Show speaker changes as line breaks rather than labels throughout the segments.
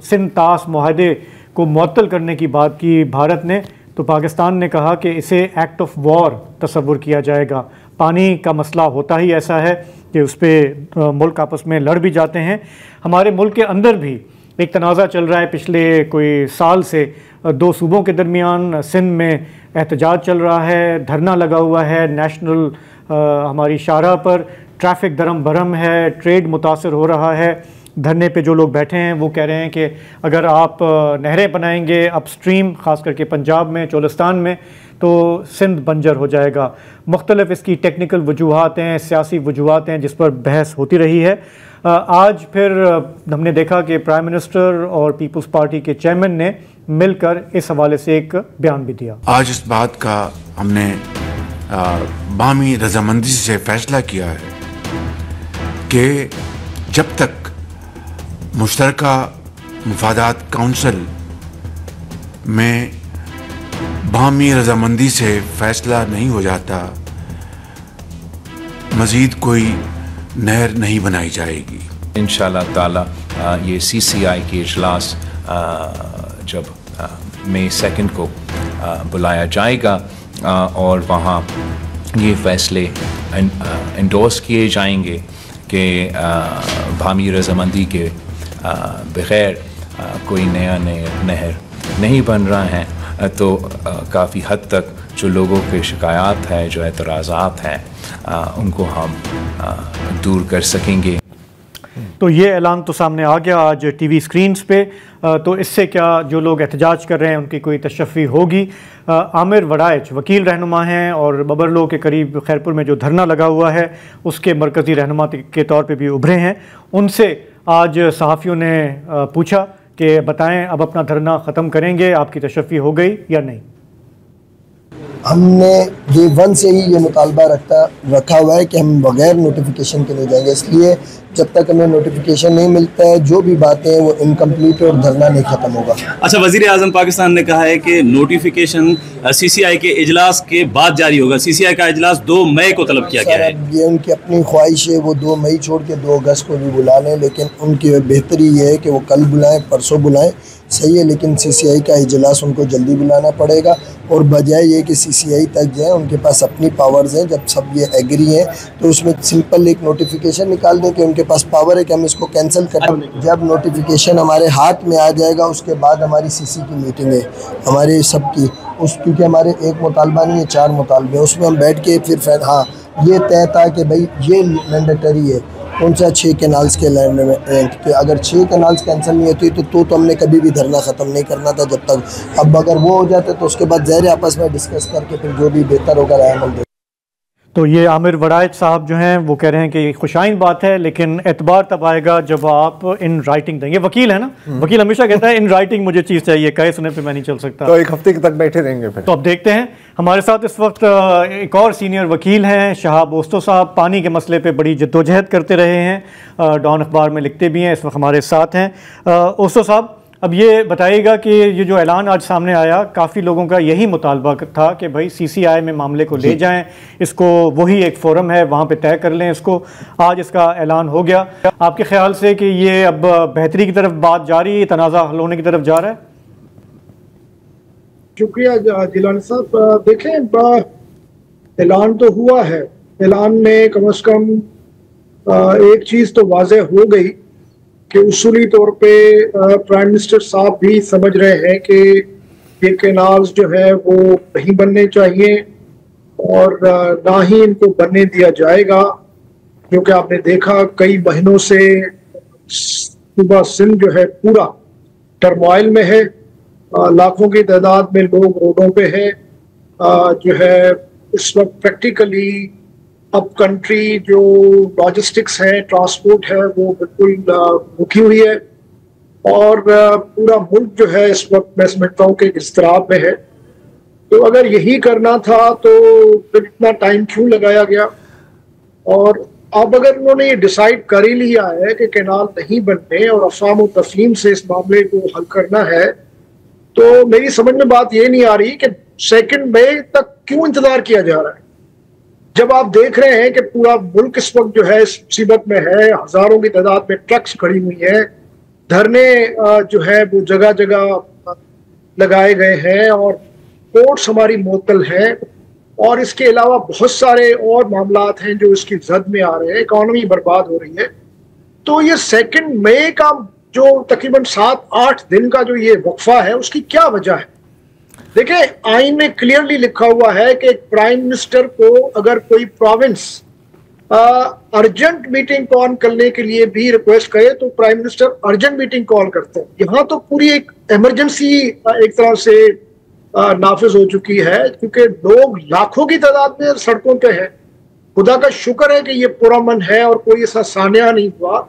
सिंध तास मुआहदे को मुअत्तल करने की बात की भारत ने, तो पाकिस्तान ने कहा कि इसे एक्ट ऑफ वॉर तस्वुर किया जाएगा। पानी का मसला होता ही ऐसा है कि उस पर मुल्क आपस में लड़ भी जाते हैं। हमारे मुल्क के अंदर भी एक तनाज़ा चल रहा है पिछले कोई साल से, दो सूबों के दरमियान। सिंध में एहतजाज चल रहा है, धरना लगा हुआ है नेशनल हमारी शाहराह पर, ट्रैफिक दरम भरम है, ट्रेड मुतासर हो रहा है। धरने पे जो लोग बैठे हैं वो कह रहे हैं कि अगर आप नहरें बनाएंगे अपस्ट्रीम, ख़ास करके पंजाब में, चोलिस्तान में, तो सिंध बंजर हो जाएगा। मुख्तलिफ इसकी टेक्निकल वजूहात हैं, सियासी वजूहात हैं जिस पर बहस होती रही है। आज फिर हमने देखा कि प्राइम मिनिस्टर और पीपल्स पार्टी के चेयरमैन ने मिलकर इस हवाले से एक बयान भी दिया।
आज इस बात का हमने बामी रजामंदी से फैसला किया है कि जब तक मुश्तरका मुफादात काउंसिल में बामी रजामंदी से फैसला नहीं हो जाता, मज़ीद कोई नहर नहीं बनाई जाएगी।
इंशाअल्लाह ताला ये CCI की इजलास जब मई 2 को बुलाया जाएगा और वहाँ ये फैसले इंडोर्स किए जाएंगे कि बामी रजामंदी के बग़ैर कोई नया नहर नहीं बन रहा है, तो काफ़ी हद तक जो लोगों के शिकायत है, जो एतराज़ात हैं, उनको हम दूर कर सकेंगे।
तो ये ऐलान तो सामने आ गया आज टीवी स्क्रीन्स पे। तो इससे क्या जो लोग एहतजाज कर रहे हैं उनकी कोई तशफ़ी होगी? आमिर वड़ाइच वकील रहनुमा हैं और बबरलो के करीब खैरपुर में जो धरना लगा हुआ है उसके मरकज़ी रहनुमा के तौर पे भी उभरे हैं। उनसे आज सहाफ़ियों ने पूछा कि बताएं अब अपना धरना ख़त्म करेंगे, आपकी तशफ़ी हो गई या नहीं?
हमने डे 1 से ही ये मुतालबा रखा हुआ है कि हम बग़ैर नोटिफिकेशन के नहीं जाएंगे, इसलिए जब तक हमें नोटिफिकेशन नहीं मिलता है जो भी बातें हैं वो इनकम्प्लीट और धरना नहीं ख़त्म होगा।
अच्छा, वज़ीर आज़म पाकिस्तान ने कहा है कि नोटिफिकेशन CCI के इजलास के बाद जारी होगा। CCI का इजलास 2 मई को तलब किया गया है।
ये उनकी अपनी ख्वाहिश है, वो 2 मई छोड़ के 2 अगस्त को भी बुला लें, लेकिन उनकी बेहतरी ये है कि वो कल बुलाएं, परसों बुलाएं, सही है, लेकिन CCI का इजलास उनको जल्दी बुलाना पड़ेगा। और बजाय ये कि CCI तक जाए, उनके पास अपनी पावर्स हैं, जब सब ये एग्री हैं तो उसमें सिंपल एक नोटिफिकेशन निकाल दें कि उनके पास पावर है कि हम इसको कैंसिल करें। जब नोटिफिकेशन हमारे हाथ में आ जाएगा उसके बाद हमारी CC की मीटिंग है हमारे सबकी, क्योंकि हमारे एक मुतालबा नहीं है, 4 मुतालबे, उसमें हम बैठ के फिर हाँ ये तय था कि भाई ये मैंडेटरी है कौन सा 6 कैनाल्स के लैंड में कि अगर 6 कैनाल्स कैंसिल नहीं होती तो हमने कभी भी धरना ख़त्म नहीं करना था जब तक। अब अगर वो हो जाते तो उसके बाद ज़हर आपस में डिस्कस करके फिर जो भी बेहतर होगा राय अमल दे।
तो ये आमिर वड़ाइच साहब जो हैं वो कह रहे हैं कि खुशाइन बात है, लेकिन एतबार तब आएगा जब आप इन राइटिंग देंगे। वकील है ना, वकील हमेशा कहता है इन राइटिंग मुझे चीज़ चाहिए, कहे सुने पे मैं नहीं चल सकता।
तो 1 हफ्ते तक बैठे रहेंगे फिर।
तो अब देखते हैं। हमारे साथ इस वक्त एक और सीनियर वकील हैं, शहाब ओस्तो साहब, पानी के मसले पे बड़ी जद्दोजहद करते रहे हैं, डॉन अखबार में लिखते भी हैं, इस वक्त हमारे साथ हैं। ओस्तो साहब, अब ये बताइएगा कि ये जो ऐलान आज सामने आया, काफ़ी लोगों का यही मुतालबा था कि भाई CCI में मामले को ले जाएं, इसको वही एक फोरम है वहाँ पे तय कर लें इसको। आज इसका ऐलान हो गया, आपके ख्याल से कि ये अब बेहतरी की तरफ बात जा रही है, तनाज़ा हल होने की तरफ जा रहा है?
शुक्रिया जिलानी साहब। देखें, ऐलान तो हुआ है, ऐलान में कम से कम एक चीज़ तो वाज़ेह हो गई कि उसूली तौर पे प्राइम मिनिस्टर साहब भी समझ रहे हैं कि ये कैनाल्स जो है वो नहीं बनने चाहिए और ना ही इनको बनने दिया जाएगा, क्योंकि आपने देखा कई महीनों से सूबा सिंध जो है पूरा टर्मोइल में है, लाखों की तादाद में लोग रोडों पे हैं, जो है इस वक्त प्रैक्टिकली अब कंट्री जो लॉजिस्टिक्स है, ट्रांसपोर्ट है, वो बिल्कुल रुकी हुई है और पूरा मुल्क जो है इस वक्त मैं समझता हूँ कि इज़्तिराब में है। तो अगर यही करना था तो फिर इतना टाइम क्यों लगाया गया? और अब अगर उन्होंने ये डिसाइड कर ही लिया है कि कैनाल नहीं बनने और अफ़वाम व तफ़हीम से इस मामले को हल करना है, तो मेरी समझ में बात ये नहीं आ रही कि 2 मई तक क्यों इंतजार किया जा रहा है, जब आप देख रहे हैं कि पूरा मुल्क इस वक्त जो है इस मुसीबत में है, हजारों की तादाद में ट्रक्स खड़ी हुई हैं, धरने जो है वो जगह जगह लगाए गए हैं और कोर्ट्स हमारी मुअत्तल है, और इसके अलावा बहुत सारे और मामलात हैं जो इसकी जद में आ रहे हैं, इकॉनमी बर्बाद हो रही है। तो ये 2 मई का जो तकरीबन 7-8 दिन का जो ये वक्फा है, उसकी क्या वजह है? देखिए, आइन में क्लियरली लिखा हुआ है कि प्राइम मिनिस्टर को अगर कोई प्रोविंस अर्जेंट मीटिंग कॉल करने के लिए भी रिक्वेस्ट करे तो prime minister urgent meeting call करते हैं। यहाँ तो पूरी एक इमरजेंसी एक तरह से नाफिज हो चुकी है, क्योंकि लोग लाखों की तादाद में सड़कों पे हैं। खुदा का शुक्र है कि ये पुरअमन है और कोई ऐसा सान्या नहीं हुआ।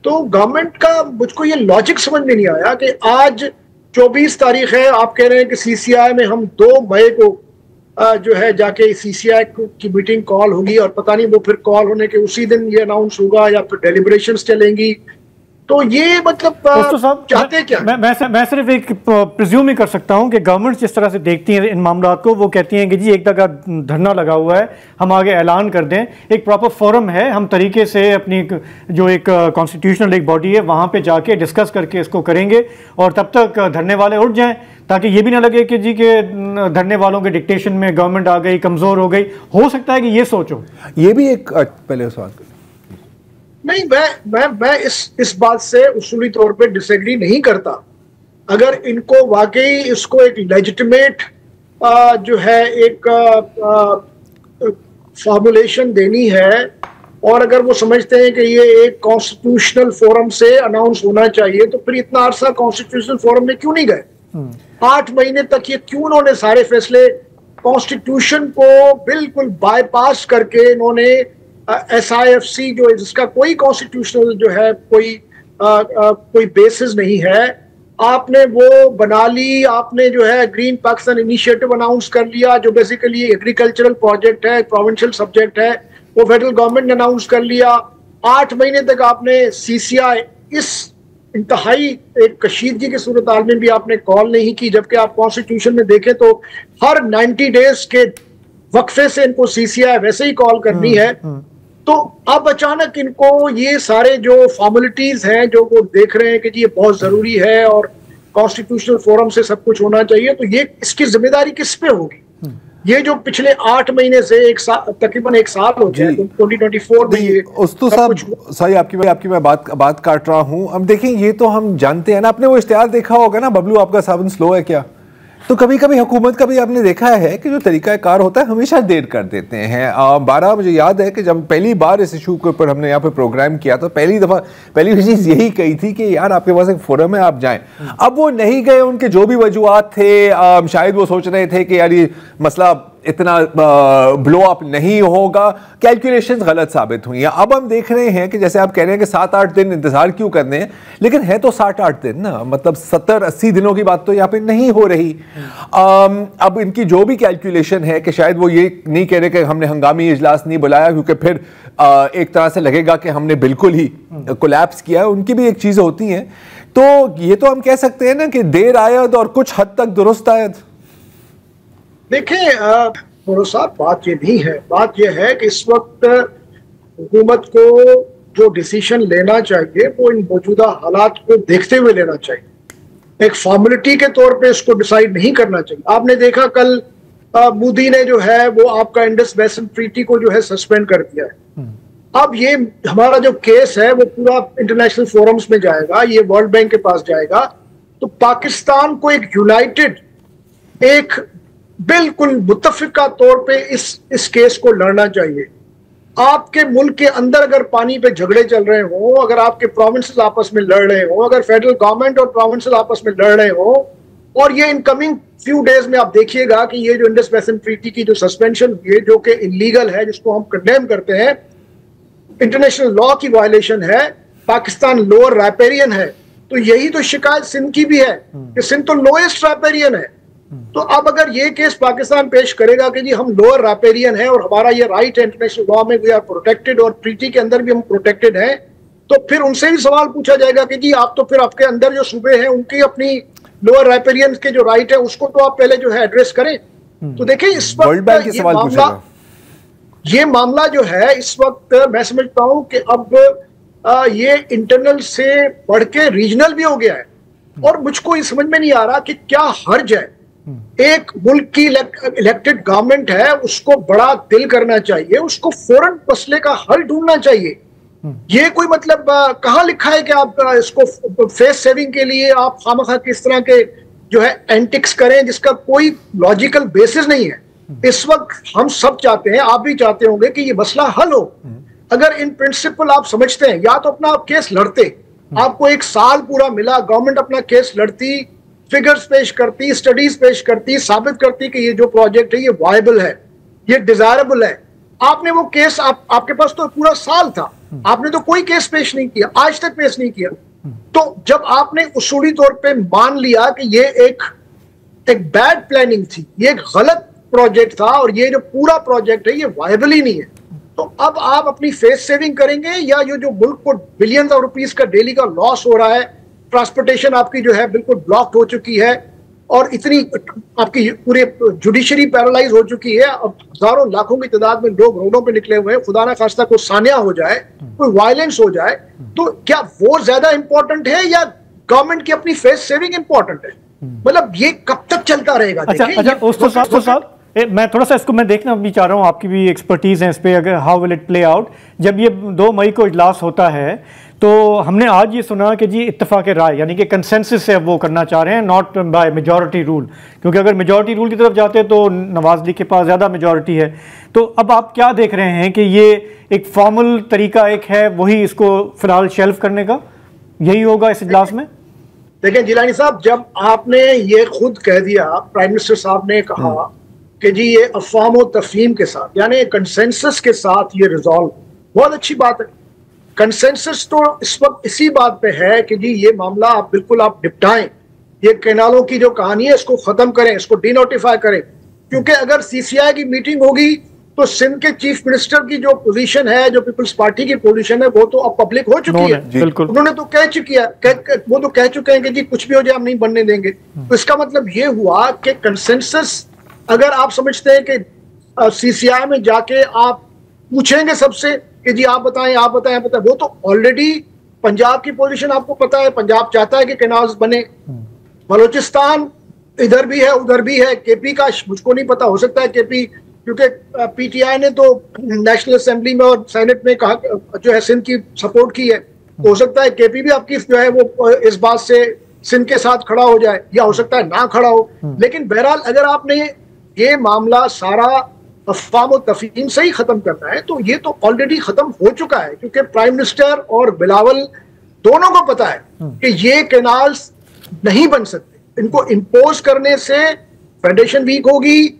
तो गवर्नमेंट का मुझको ये लॉजिक समझ में नहीं आया कि आज 24 तारीख है, आप कह रहे हैं कि सीसीआई में हम 2 मई को जो है जाके सीसीआई की मीटिंग कॉल होगी, और पता नहीं वो फिर कॉल होने के उसी दिन ये अनाउंस होगा या फिर डेलिब्रेशंस चलेंगी। तो ये मतलब चाहते क्या?
मैं सिर्फ एक प्रिज्यूम ही कर सकता हूं कि गवर्नमेंट जिस तरह से देखती है इन मामलात को, वो कहती हैं कि जी एक जगह धरना लगा हुआ है, हम आगे ऐलान कर दें, एक प्रॉपर फोरम है, हम तरीके से अपनी जो एक कॉन्स्टिट्यूशनल एक बॉडी है वहां पे जाके डिस्कस करके इसको करेंगे, और तब तक धरने वाले उठ जाएं, ताकि ये भी ना लगे कि जी के धरने वालों के डिक्टेशन में गवर्नमेंट आ गई, कमजोर हो गई। हो सकता है कि ये सोचो।
ये भी एक पहले सवाल
नहीं, मैं इस बात से उसूली तौर पे डिसएग्री नहीं करता। अगर इनको वाकई इसको एक लेजिटिमेट जो है एक फॉर्मुलेशन देनी है, और अगर वो समझते हैं कि ये एक कॉन्स्टिट्यूशनल फोरम से अनाउंस होना चाहिए, तो फिर इतना अरसा कॉन्स्टिट्यूशनल फोरम में क्यों नहीं गए? 8 महीने तक ये क्यों उन्होंने सारे फैसले कॉन्स्टिट्यूशन को बिल्कुल बाईपास करके इन्होंने SIFC जो जिसका कोई कॉन्स्टिट्यूशनल जो है कोई बेसिस नहीं है, आपने वो बना ली। आपने जो है ग्रीन पाकिस्तान इनिशिएटिव अनाउंस कर लिया, जो बेसिकली एग्रीकल्चरल प्रोजेक्ट है, प्रोविंशियल सब्जेक्ट है, वो फेडरल गवर्नमेंट ने अनाउंस कर लिया। 8 महीने तक आपने CCI इस इंतहाई एक कशीदगी की सूरत हाल में भी आपने कॉल नहीं की, जबकि आप कॉन्स्टिट्यूशन में देखें तो हर 90 डेज के वक्फे से इनको CCI वैसे ही कॉल करनी है। तो अब अचानक इनको ये सारे जो फॉर्मेलिटीज हैं जो वो देख रहे हैं कि जी ये बहुत जरूरी है और कॉन्स्टिट्यूशनल फोरम से सब कुछ होना चाहिए, तो ये इसकी जिम्मेदारी किस पे होगी? ये जो पिछले 8 महीने से तकरीबन 1 साल हो गया 2024 में ये
उस्तु साहब सही आपकी मैं बात काट रहा हूं। अब देखिए, ये तो हम जानते हैं ना, आपने वो इश्तिहार देखा होगा ना, बबलू आपका साबुन स्लो है क्या? तो कभी कभी हुकूमत का भी आपने देखा है कि जो तरीकाकार होता है हमेशा देर कर देते हैं। 12 मुझे याद है कि जब पहली बार इस इशू के ऊपर हमने यहाँ पे प्रोग्राम किया तो पहली चीज़ यही कही थी कि यार आपके पास एक फोरम है, आप जाएं। अब वो नहीं गए, उनके जो भी वजूहात थे, शायद वो सोच रहे थे कि यार ये मसला इतना ब्लो अप नहीं होगा, कैलकुलेशंस गलत साबित हुई हैं। अब हम देख रहे हैं कि जैसे आप कह रहे हैं कि 7-8 दिन इंतजार क्यों करने हैं, लेकिन है तो 7-8 दिन ना, मतलब 70-80 दिनों की बात तो यहाँ पे नहीं हो रही। अब इनकी जो भी कैलकुलेशन है कि शायद वो ये नहीं कह रहे कि हमने हंगामी इजलास नहीं बुलाया क्योंकि फिर एक तरह से लगेगा कि हमने बिल्कुल ही कोलैप्स किया है, उनकी भी एक चीज़ होती हैं। तो ये तो हम कह सकते हैं ना कि देर आयद और कुछ हद तक दुरुस्त आयद।
देखिए साहब, बात ये नहीं है, बात ये है कि इस वक्त हुकूमत को जो डिसीजन लेना चाहिए वो इन मौजूदा हालात को देखते हुए लेना चाहिए। एक फॉर्मेलिटी के तौर पे इसको डिसाइड नहीं करना चाहिए। आपने देखा कल मोदी ने जो है वो आपका इंडस बेसिन ट्रीटी को जो है सस्पेंड कर दिया है। अब ये हमारा जो केस है वो पूरा इंटरनेशनल फोरम्स में जाएगा, ये वर्ल्ड बैंक के पास जाएगा। तो पाकिस्तान को एक यूनाइटेड, एक बिल्कुल मुत्तफिका तौर पे इस केस को लड़ना चाहिए। आपके मुल्क के अंदर अगर पानी पे झगड़े चल रहे हो, अगर आपके प्रोविंसेस आपस में लड़ रहे हो, अगर फेडरल गवर्नमेंट और प्रोविंसेस आपस में लड़ रहे हो, और ये इन कमिंग फ्यू डेज में आप देखिएगा कि ये जो इंडस बेसिन ट्रीटी की जो सस्पेंशन हुई है, जो कि इलीगल है, जिसको हम कंडेम करते हैं, इंटरनेशनल लॉ की वायलेशन है, पाकिस्तान लोअर रैपेरियन है। तो यही तो शिकायत सिंध की भी है कि सिंध तो लोएस्ट रैपेरियन है। तो अब अगर ये केस पाकिस्तान पेश करेगा कि जी हम लोअर रैपेरियन है और हमारा ये राइट है, इंटरनेशनल लॉ में वी आर प्रोटेक्टेड और ट्रीटी के अंदर भी हम प्रोटेक्टेड हैं, तो फिर उनसे भी सवाल पूछा जाएगा कि जी आप तो फिर आपके अंदर जो सूबे हैं उनकी अपनी लोअर रैपेरियन के जो राइट है उसको तो आप पहले जो है एड्रेस करें। तो देखिए इस वक्त ये मामला जो है इस वक्त मैं समझता हूं कि अब ये इंटरनल से बढ़ के रीजनल भी हो गया है। और मुझको ये समझ में नहीं आ रहा कि क्या हर्ज है, एक मुल्क की इलेक्टेड गवर्नमेंट है, उसको बड़ा दिल करना चाहिए, उसको फौरन मसले का हल ढूंढना चाहिए। ये कोई मतलब कहाँ लिखा है कि आप इसको फेस सेविंग के लिए आप खामखा किस तरह के जो है एंटिक्स करें जिसका कोई लॉजिकल बेसिस नहीं है। इस वक्त हम सब चाहते हैं, आप भी चाहते होंगे कि ये मसला हल हो। अगर इन प्रिंसिपल आप समझते हैं, या तो अपना आप केस लड़ते, आपको 1 साल पूरा मिला, गवर्नमेंट अपना केस लड़ती, फिगर्स पेश करती, स्टडीज पेश करती, साबित करती कि ये जो प्रोजेक्ट है ये वायबल है, ये डिजायरेबल है। आपने वो केस आपके पास तो पूरा साल था, आपने तो कोई केस पेश नहीं किया, आज तक पेश नहीं किया। तो जब आपने उसूली तौर पे मान लिया कि ये एक बैड प्लानिंग थी, ये एक गलत प्रोजेक्ट था और ये जो पूरा प्रोजेक्ट है ये वायबल ही नहीं है, तो अब आप अपनी फेस सेविंग करेंगे या ये जो मुल्क को बिलियंस ऑफ रुपीस का डेली का लॉस हो रहा है, ट्रांसपोर्टेशन आपकी जो है बिल्कुल ब्लॉक हो चुकी है और इतनी आपकी पूरे जुडिशरी पैरालाइज हो चुकी है, अब हजारों लाखों की तादाद में लोग रोडों पे निकले हुए हैं, खुदा ना खास्ता कोई सानिया हो जाए, कोई वायलेंस हो जाए, तो क्या वो ज्यादा इंपॉर्टेंट है या गवर्नमेंट की अपनी फेस सेविंग इंपॉर्टेंट है? मतलब ये कब तक चलता रहेगा?
अच्छा साहब, मैं थोड़ा सा इसको मैं देखना भी चाह रहा हूँ, आपकी भी एक्सपर्टीज है इस पे, अगर how will it play out. जब ये 2 मई को इजलास होता है तो हमने आज ये सुना कि जी इत्तेफाक राय यानी कि कंसेंसस से अब वो करना चाह रहे हैं, नॉट बाय मेजॉरिटी रूल, क्योंकि अगर मेजॉरिटी रूल की तरफ जाते तो नवाज लीग के पास ज़्यादा मेजॉरिटी है। तो अब आप क्या देख रहे हैं कि ये एक फॉर्मल तरीका एक है वही इसको फिलहाल शेल्फ करने का, यही होगा इस इजलास में?
देखें जिलानी साहब, जब आपने ये खुद कह दिया, प्राइम मिनिस्टर साहब ने कहा कि जी ये अफवाम व तफहीम के साथ यानी कंसेंसस के साथ ये रिजॉल्व, बहुत अच्छी बात है। कंसेंसस तो इस वक्त इसी बात पे है कि जी ये मामला आप बिल्कुल आप निपटाएं, ये कैनालों की जो कहानी है इसको खत्म करें, इसको डिनोटिफाई करें, क्योंकि अगर सीसीआई की मीटिंग होगी तो सिंध के चीफ मिनिस्टर की जो पोजीशन है, जो पीपल्स पार्टी की पोजीशन है, वो तो अब पब्लिक हो चुकी है। उन्होंने तो कह चुकी है, वो तो कह चुके हैं कि जी कुछ भी हो जाए हम नहीं बनने देंगे। तो इसका मतलब ये हुआ कि कंसेंसस, अगर आप समझते हैं कि सीसीआई में जाके आप पूछेंगे सबसे कि जी आप बताएं, आप बताएं, आप बताएं, वो तो ऑलरेडी पंजाब की पोजीशन आपको पता है, पंजाब चाहता है कि कैनाल्स बने, बलोचिस्तान इधर भी है उधर भी है, केपी का मुझको नहीं पता, हो सकता है केपी, क्योंकि पीटीआई ने तो नेशनल असेंबली में और सेनेट में कहा जो है सिंध की सपोर्ट की है, तो हो सकता है केपी भी आपकी जो है वो इस बात से सिंध के साथ खड़ा हो जाए, या हो सकता है ना खड़ा हो। लेकिन बहरहाल अगर आपने ये मामला सारा अफवाम और तफहीम से ही खत्म करना है तो ये तो ऑलरेडी खत्म हो चुका है, क्योंकि प्राइम मिनिस्टर और बिलावल दोनों को पता है कि ये कैनाल्स नहीं बन सकते, इनको इम्पोज करने से फेडरेशन वीक होगी,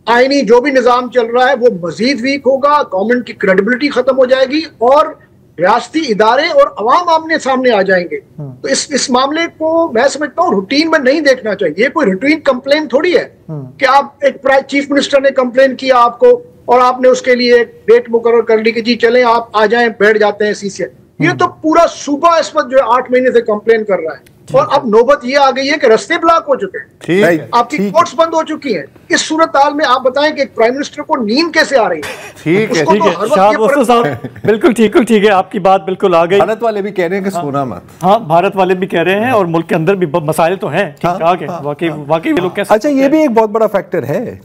आईनी जो भी निजाम चल रहा है वो मजीद वीक होगा, गवर्नमेंट की क्रेडिबिलिटी खत्म हो जाएगी और रियासती इदारे और अवाम आमने सामने आ जाएंगे। तो इस मामले को मैं समझता हूँ रूटीन में नहीं देखना चाहिए। ये कोई रूटीन कंप्लेन थोड़ी है कि आप एक चीफ मिनिस्टर ने कंप्लेन किया आपको और आपने उसके लिए एक डेट मुकर्रर कर ली कि जी चलें आप आ जाएं, बैठ जाते हैं सीसीआई। ये तो पूरा सूबा इस वक्त जो है 8 महीने से कंप्लेन कर रहा है और अब नौबत ये आ गई है कि रास्ते ब्लॉक हो चुके हैं, आपकी कोर्ट्स बंद हो चुकी हैं। इस सूरत हाल में आप बताएं कि एक प्राइम मिनिस्टर को नींद कैसे आ रही है?
ठीक है
साहब, बिल्कुल ठीक है, आपकी बात बिल्कुल आ गई।
भारत वाले भी कह रहे हैं कि सोना मत।
हाँ, भारत वाले भी कह रहे हैं और मुल्क के अंदर भी मसाइल तो हैं, ठीक ठाक है, वाकई लोग कैसे।
अच्छा, ये भी एक बहुत बड़ा फैक्टर है